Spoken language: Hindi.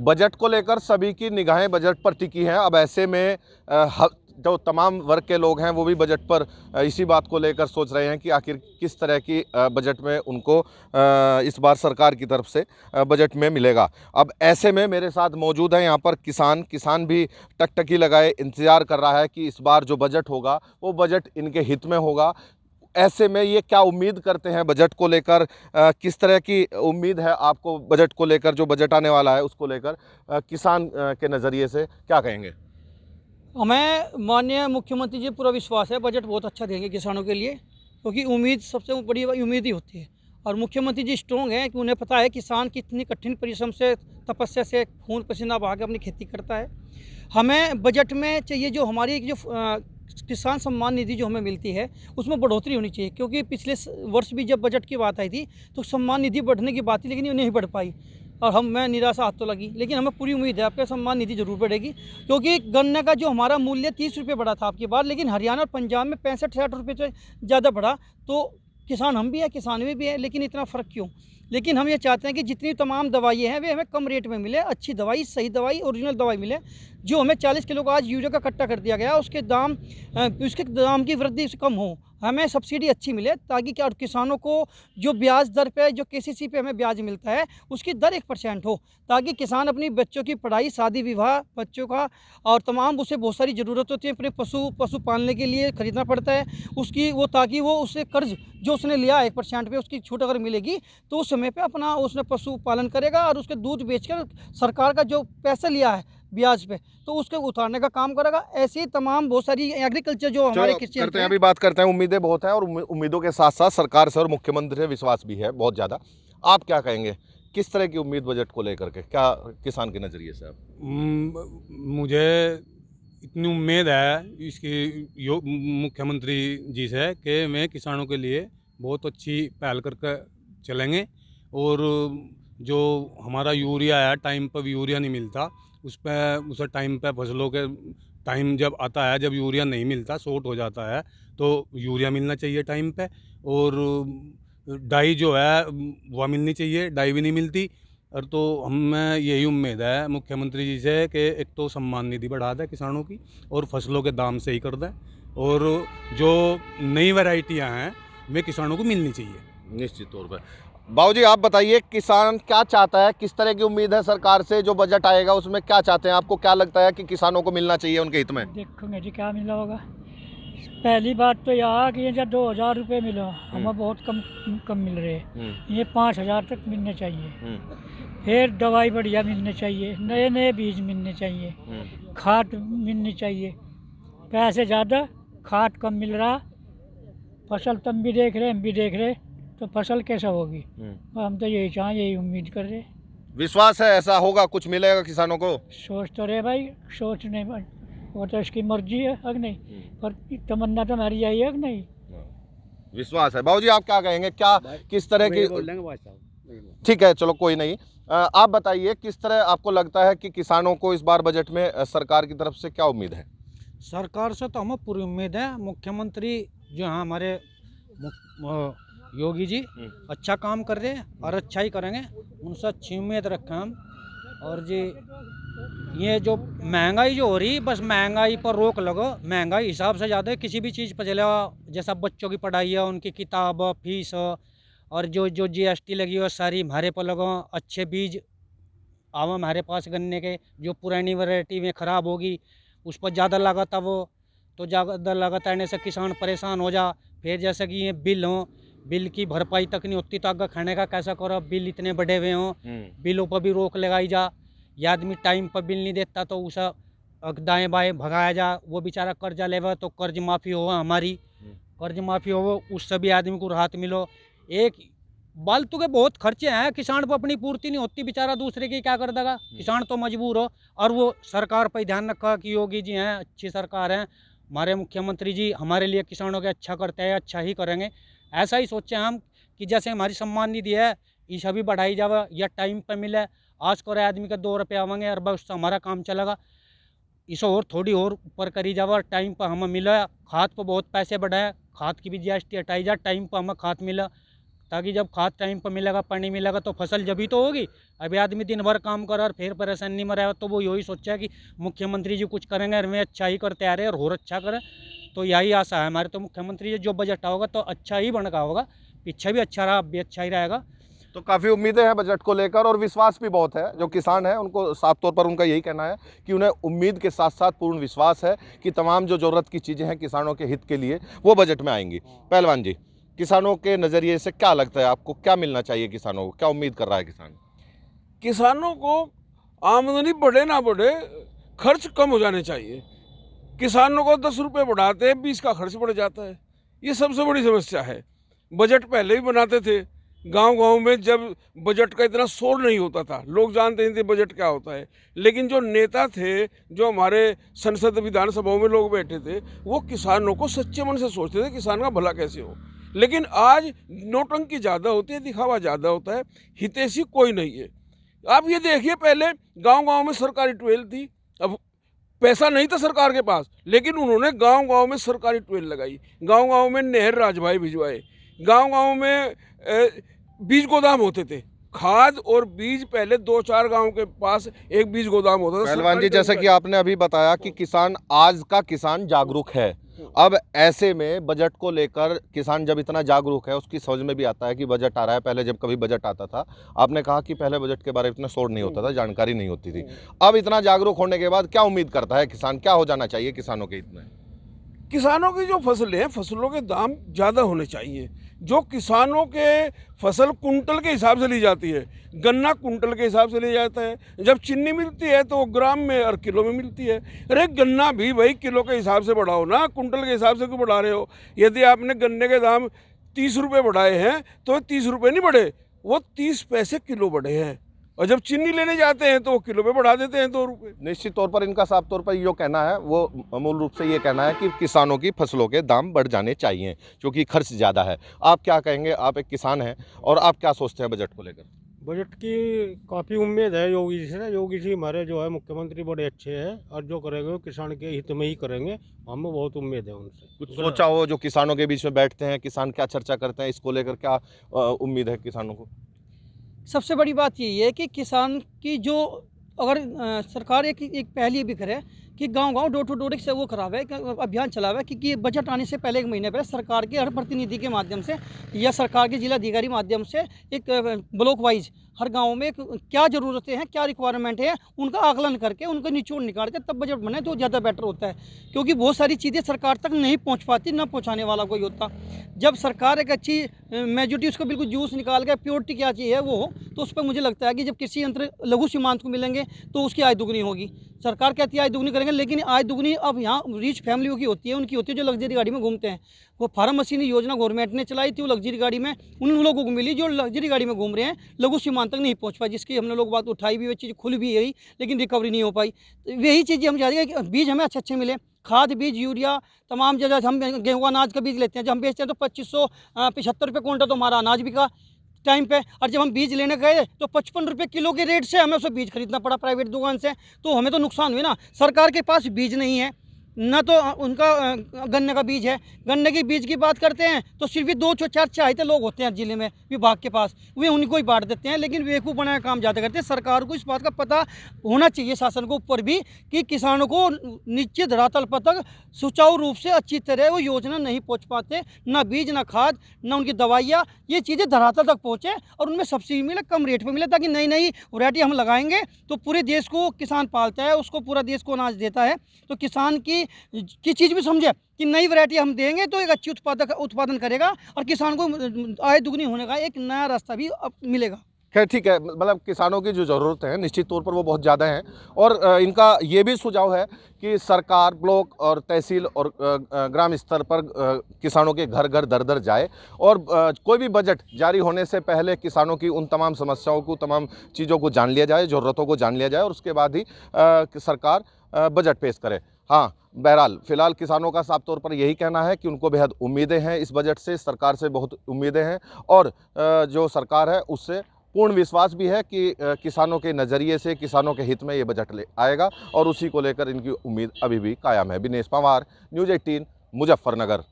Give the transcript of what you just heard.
बजट को लेकर सभी की निगाहें बजट पर टिकी हैं। अब ऐसे में जो तमाम वर्ग के लोग हैं वो भी बजट पर इसी बात को लेकर सोच रहे हैं कि आखिर किस तरह की बजट में उनको इस बार सरकार की तरफ से बजट में मिलेगा। अब ऐसे में मेरे साथ मौजूद है यहाँ पर किसान भी टकटकी लगाए इंतज़ार कर रहा है कि इस बार जो बजट होगा वो बजट इनके हित में होगा। ऐसे में ये क्या उम्मीद करते हैं बजट को लेकर, किस तरह की उम्मीद है आपको बजट को लेकर, जो बजट आने वाला है उसको लेकर किसान के नज़रिए से क्या कहेंगे? हमें माननीय मुख्यमंत्री जी पूरा विश्वास है बजट बहुत अच्छा देंगे किसानों के लिए, क्योंकि उम्मीद सबसे बड़ी उम्मीद ही होती है। और मुख्यमंत्री जी स्ट्रॉन्ग हैं कि उन्हें पता है किसान कितनी कठिन परिश्रम से, तपस्या से खून पसीना बहा के अपनी खेती करता है। हमें बजट में चाहिए जो हमारी जो किसान सम्मान निधि जो हमें मिलती है उसमें बढ़ोतरी होनी चाहिए, क्योंकि पिछले वर्ष भी जब बजट की बात आई थी तो सम्मान निधि बढ़ने की बात थी, लेकिन ये नहीं बढ़ पाई और मैं निराशा हाथ तो लगी। लेकिन हमें पूरी उम्मीद है आपके सम्मान निधि जरूर बढ़ेगी, क्योंकि गन्ने का जो हमारा मूल्य 30 रुपये बढ़ा था आपकी बार, लेकिन हरियाणा और पंजाब में 65-60 रुपये से ज़्यादा बढ़ा। तो किसान हम भी हैं, किसान में भी है, लेकिन इतना फ़र्क क्यों? लेकिन हम ये चाहते हैं कि जितनी तमाम दवाइयाँ हैं वे हमें कम रेट में मिले, अच्छी दवाई, सही दवाई, ओरिजिनल दवाई मिले। जो हमें 40 किलो का आज यूरिया का कट्टा कर दिया गया, उसके दाम की वृद्धि से कम हो, हमें सब्सिडी अच्छी मिले, ताकि क्या किसानों को जो ब्याज दर पे, जो केसीसी पे हमें ब्याज मिलता है उसकी दर 1% हो, ताकि किसान अपनी बच्चों की पढ़ाई, शादी विवाह बच्चों का और तमाम उसे बहुत सारी ज़रूरत होती है, अपने पशु पालने के लिए ख़रीदना पड़ता है उसकी वो, ताकि वो उससे कर्ज जो उसने लिया 1% पे उसकी छूट अगर मिलेगी तो उस समय पे अपना उसने पशु पालन करेगा और उसके दूध बेचकर सरकार का जो पैसा लिया है ब्याज पे तो उसके उतारने का काम करेगा। ऐसी तमाम बहुत सारी एग्रीकल्चर जो हमारे किसान करते हैं, अभी बात करते हैं। उम्मीदें बहुत हैं और उम्मीदों के साथ साथ सरकार से और मुख्यमंत्री से विश्वास भी है बहुत ज़्यादा। आप क्या कहेंगे, किस तरह की उम्मीद बजट को लेकर के, क्या किसान के नज़रिए से आप? मुझे इतनी उम्मीद है इसकी मुख्यमंत्री जी से कि मैं किसानों के लिए बहुत अच्छी पहल करके चलेंगे। और जो हमारा यूरिया है, टाइम पर यूरिया नहीं मिलता, उसे टाइम पे फसलों के टाइम जब आता है, जब यूरिया नहीं मिलता, शॉर्ट हो जाता है, तो यूरिया मिलना चाहिए टाइम पे। और डाई जो है वह मिलनी चाहिए, डाई भी नहीं मिलती। और तो हमें यही उम्मीद है मुख्यमंत्री जी से कि एक तो सम्मान निधि बढ़ा दें किसानों की और फसलों के दाम सही कर दें, और जो नई वैरायटियां हैं वे किसानों को मिलनी चाहिए। निश्चित तौर पर। बाबूजी आप बताइए, किसान क्या चाहता है, किस तरह की उम्मीद है सरकार से? जो बजट आएगा उसमें क्या चाहते हैं, आपको क्या लगता है कि किसानों को मिलना चाहिए उनके हित में? देखो मेरी क्या मिला होगा, पहली बात तो यह कि ये जब 2000 रुपये मिला हमें बहुत कम मिल रहे हैं, ये 5000 तक मिलने चाहिए। फिर दवाई बढ़िया मिलनी चाहिए, नए नए बीज मिलने चाहिए, खाद मिलनी चाहिए। पैसे ज़्यादा, खाद कम मिल रहा, फसल तुम भी देख रहे हम भी देख रहे, तो फसल कैसा होगी? हम तो यही चाहें, यही उम्मीद कर रहे। विश्वास है ऐसा होगा, कुछ मिलेगा किसानों को? सोच तो रहे भाई, सोच नहीं, वो तो इसकी मर्जी है अगर नहीं, पर तमन्ना तो हमारी यही है अगर नहीं। विश्वास है। बाबूजी आप क्या कहेंगे, क्या किस तरह की? ठीक है, चलो कोई नहीं। आप बताइए, किस तरह आपको लगता है कि किसानों को इस बार बजट में सरकार की तरफ से क्या उम्मीद है? सरकार से तो हमें पूरी उम्मीद है। मुख्यमंत्री जो हैं हमारे योगी जी अच्छा काम कर रहे हैं और अच्छा ही करेंगे, उनसे अच्छी उम्मीद रखें हम। और जी ये जो महंगाई जो हो रही, बस महंगाई पर रोक लगो, महंगाई हिसाब से ज़्यादा किसी भी चीज़ पर चले, जैसा बच्चों की पढ़ाई है, उनकी किताब फीस, और जो GST लगी हो सारी हमारे पर लगो। अच्छे बीज आवा हमारे पास गन्ने के, जो पुरानी वैरायटी में ख़राब होगी उस पर ज़्यादा लागत है, वो तो ज़्यादा लागत आने से किसान परेशान हो जा। फिर जैसे कि ये बिल हों, बिल की भरपाई तक नहीं होती, तो आगे खाने का कैसा करो? बिल इतने बढ़े हुए हों, बिलों पर भी रोक लगाई जा। ये आदमी टाइम पर बिल नहीं देता तो उसे दाएँ बाएँ भगाया जा, वो बेचारा कर्जा लेवा तो कर्ज माफ़ी हो, हमारी कर्ज माफ़ी हो, उससे भी आदमी को राहत मिलो। एक फालतू के बहुत खर्चे हैं, किसान पर अपनी पूर्ति नहीं होती, बेचारा दूसरे की क्या कर देगा? किसान तो मजबूर हो। और वो सरकार पर ध्यान रखा कि योगी जी हैं, अच्छी सरकार है, हमारे मुख्यमंत्री जी हमारे लिए किसानों के अच्छा करते हैं, अच्छा ही करेंगे। ऐसा ही सोचें हम कि जैसे हमारी सम्मान निधि है, इसे भी बढ़ाई जावे या टाइम पर मिले। आज करे आदमी के 2 रुपये आवेंगे और बस उससे हमारा काम चलेगा। इसे और थोड़ी और ऊपर करी जावे, टाइम पर हमें मिले। खाद पर बहुत पैसे बढ़ाए, खाद की भी GST हटाई जाए, टाइम पर हमें खाद मिले, ताकि जब खाद टाइम पर मिलेगा, पानी मिलेगा तो फसल जब ही तो होगी। अभी आदमी दिन भर काम कर और फिर परेशानी में रहेगा, तो वो यही सोचा कि मुख्यमंत्री जी कुछ करेंगे और वे अच्छा ही करते आ रहे हैं और अच्छा करें। तो यही आशा है हमारे, तो मुख्यमंत्री जी जो बजट होगा तो अच्छा ही बन का होगा। पीछे भी अच्छा रहा, अब भी अच्छा ही रहेगा। तो काफ़ी उम्मीदें हैं बजट को लेकर और विश्वास भी बहुत है। जो किसान हैं उनको साफ तौर पर उनका यही कहना है कि उन्हें उम्मीद के साथ साथ पूर्ण विश्वास है कि तमाम जो ज़रूरत की चीज़ें हैं किसानों के हित के लिए वो बजट में आएंगी। पहलवान जी, किसानों के नज़रिए से क्या लगता है आपको, क्या मिलना चाहिए किसानों को, क्या उम्मीद कर रहा है किसान? किसानों को आमदनी बढ़े ना बढ़े, खर्च कम हो जाने चाहिए। किसानों को 10 रुपये बढ़ाते हैं, 20 का खर्च बढ़ जाता है। ये सबसे बड़ी समस्या है। बजट पहले भी बनाते थे, गांव-गांव में जब बजट का इतना शोर नहीं होता था, लोग जानते नहीं थे बजट क्या होता है। लेकिन जो नेता थे, जो हमारे संसद विधानसभाओं में लोग बैठे थे, वो किसानों को सच्चे मन से सोचते थे किसान का भला कैसे हो। लेकिन आज नोटंकी ज़्यादा होती है, दिखावा ज़्यादा होता है, हितैषी कोई नहीं है। आप ये देखिए, पहले गांव-गांव में सरकारी ट्यूबवेल थी, अब पैसा नहीं था सरकार के पास, लेकिन उन्होंने गांव-गांव में सरकारी ट्यूबवेल लगाई, गांव-गांव में नहर राजभाई भिजवाए, गांव-गांव में बीज गोदाम होते थे। खाद और बीज पहले 2-4 गांव के पास एक बीज गोदाम होता था। पहलवान जी, जैसे कि आपने अभी बताया कि किसान, आज का किसान जागरूक है। अब ऐसे में बजट को लेकर किसान जब इतना जागरूक है, उसकी समझ में भी आता है कि बजट आ रहा है। पहले जब कभी बजट आता था, आपने कहा कि पहले बजट के बारे में इतना शोर नहीं होता था, जानकारी नहीं होती थी। अब इतना जागरूक होने के बाद क्या उम्मीद करता है किसान, क्या हो जाना चाहिए किसानों के हित में? किसानों की जो फसलें हैं, फसलों के दाम ज़्यादा होने चाहिए। जो किसानों के फसल कुंटल के हिसाब से ली जाती है, गन्ना कुंटल के हिसाब से लिया जाता है। जब चीनी मिलती है तो वो ग्राम में और किलो में मिलती है। अरे गन्ना भी भाई किलो के हिसाब से बढ़ाओ ना, कुंटल के हिसाब से क्यों बढ़ा रहे हो? यदि आपने गन्ने के दाम 30 रुपये बढ़ाए हैं तो 30 रुपये नहीं बढ़े, वो 30 पैसे किलो बढ़े हैं। और जब चीनी लेने जाते हैं तो वो किलो पे बढ़ा देते हैं 2 रुपये। निश्चित तौर पर इनका साफ तौर पर ये कहना है, वो मूल रूप से ये कहना है कि किसानों की फसलों के दाम बढ़ जाने चाहिए क्योंकि खर्च ज़्यादा है। आप क्या कहेंगे, आप एक किसान हैं और आप क्या सोचते हैं बजट को लेकर? बजट की काफ़ी उम्मीद है योगी जी से। योगी जी हमारे जो है मुख्यमंत्री बड़े अच्छे हैं और जो करेंगे वो किसान के हित में ही करेंगे। हमें बहुत उम्मीद है उनसे। कुछ सोचा हो, जो किसानों के बीच में बैठते हैं, किसान क्या चर्चा करते हैं, इसको लेकर क्या उम्मीद है किसानों को? सबसे बड़ी बात यही है कि किसान की जो अगर सरकार एक पहल ये भी करे कि गांव-गांव डोर टू डोर से वो करावे, अभियान चलावे कि बजट आने से पहले 1 महीने पहले सरकार के हर प्रतिनिधि के माध्यम से या सरकार के जिलाधिकारी माध्यम से एक ब्लॉक वाइज हर गांव में क्या ज़रूरतें हैं, क्या रिक्वायरमेंट है, उनका आकलन करके उनका निचोड़ निकाल के तब बजट बने तो ज़्यादा बेटर होता है। क्योंकि बहुत सारी चीज़ें सरकार तक नहीं पहुंच पाती, ना पहुंचाने वाला कोई होता। जब सरकार एक अच्छी मेजोरिटी उसको बिल्कुल जूस निकाल के प्योरिटी क्या चाहिए वो हो, तो उस पर मुझे लगता है कि जब किसी यंत्र लघु सीमांत को मिलेंगे तो उसकी आय दुगनी होगी। सरकार कहती है आय दुगनी करेंगे, लेकिन आय दुगनी अब यहाँ रिच फैमिलियों की होती है, उनकी होती है जो लग्जरी गाड़ी में घूमते हैं। वो फार्म मशीनी योजना गवर्नमेंट ने चलाई थी, वो लग्जरी गाड़ी में उन लोगों को मिली जो लग्जरी गाड़ी में घूम रहे हैं, लघु सीमांत तक नहीं पहुँच पाई, जिसकी हमने लोग बात उठाई भी, वो चीज़ खुल भी गई लेकिन रिकवरी नहीं हो पाई। तो यही चीज़ें हम चाहते हैं कि बीज हमें अच्छे मिले, खाद बीज यूरिया तमाम जगह। हम गेहूँ अनाज का बीज लेते हैं, जब हम बेचते हैं तो 2575 रुपये क्विंटल तो हमारा अनाज बिका टाइम पे, और जब हम बीज लेने गए तो 55 रुपये किलो के रेट से हमें उसे बीज खरीदना पड़ा प्राइवेट दुकान से। तो हमें तो नुकसान हुई ना। सरकार के पास बीज नहीं है, न तो उनका गन्ने का बीज है। गन्ने की बीज की बात करते हैं तो सिर्फ 2-4 चाहते लोग होते हैं जिले में विभाग के पास, वे उनको ही बांट देते हैं, लेकिन बेवकूफ़ बनाए काम ज़्यादा करते हैं। सरकार को इस बात का पता होना चाहिए, शासन को ऊपर भी, कि किसानों को निश्चित धरातल पर तक सुचारू रूप से अच्छी तरह वो योजना नहीं पहुँच पाते, ना बीज, ना खाद, ना उनकी दवाइयाँ, ये चीज़ें धरातल तक पहुँचे और उनमें सब्सिडी मिले, कम रेट पर मिले, ताकि नई नई वैरायटी हम लगाएंगे तो पूरे देश को किसान पालता है, उसको पूरा देश को अनाज देता है। तो किसान की चीज़ भी समझे कि नई वैरायटी हम देंगे तो एक अच्छी उत्पादन करेगा और किसान को आय दुगनी होने का एक नया रास्ता भी अब मिलेगा। खैर ठीक है, मतलब किसानों की जो ज़रूरतें हैं निश्चित तौर पर वो बहुत ज़्यादा हैं और इनका ये भी सुझाव है कि सरकार ब्लॉक और तहसील और ग्राम स्तर पर किसानों के घर घर दर दर जाए और कोई भी बजट जारी होने से पहले किसानों की उन तमाम समस्याओं को, तमाम चीज़ों को जान लिया जाए, ज़रूरतों को जान लिया जाए और उसके बाद ही सरकार बजट पेश करे। हाँ, बहरहाल फ़िलहाल किसानों का साफ तौर पर यही कहना है कि उनको बेहद उम्मीदें हैं इस बजट से, सरकार से बहुत उम्मीदें हैं और जो सरकार है उससे पूर्ण विश्वास भी है कि किसानों के नज़रिए से, किसानों के हित में ये बजट ले आएगा और उसी को लेकर इनकी उम्मीद अभी भी कायम है। विनेश पंवार, न्यूज़ 18, मुजफ्फरनगर।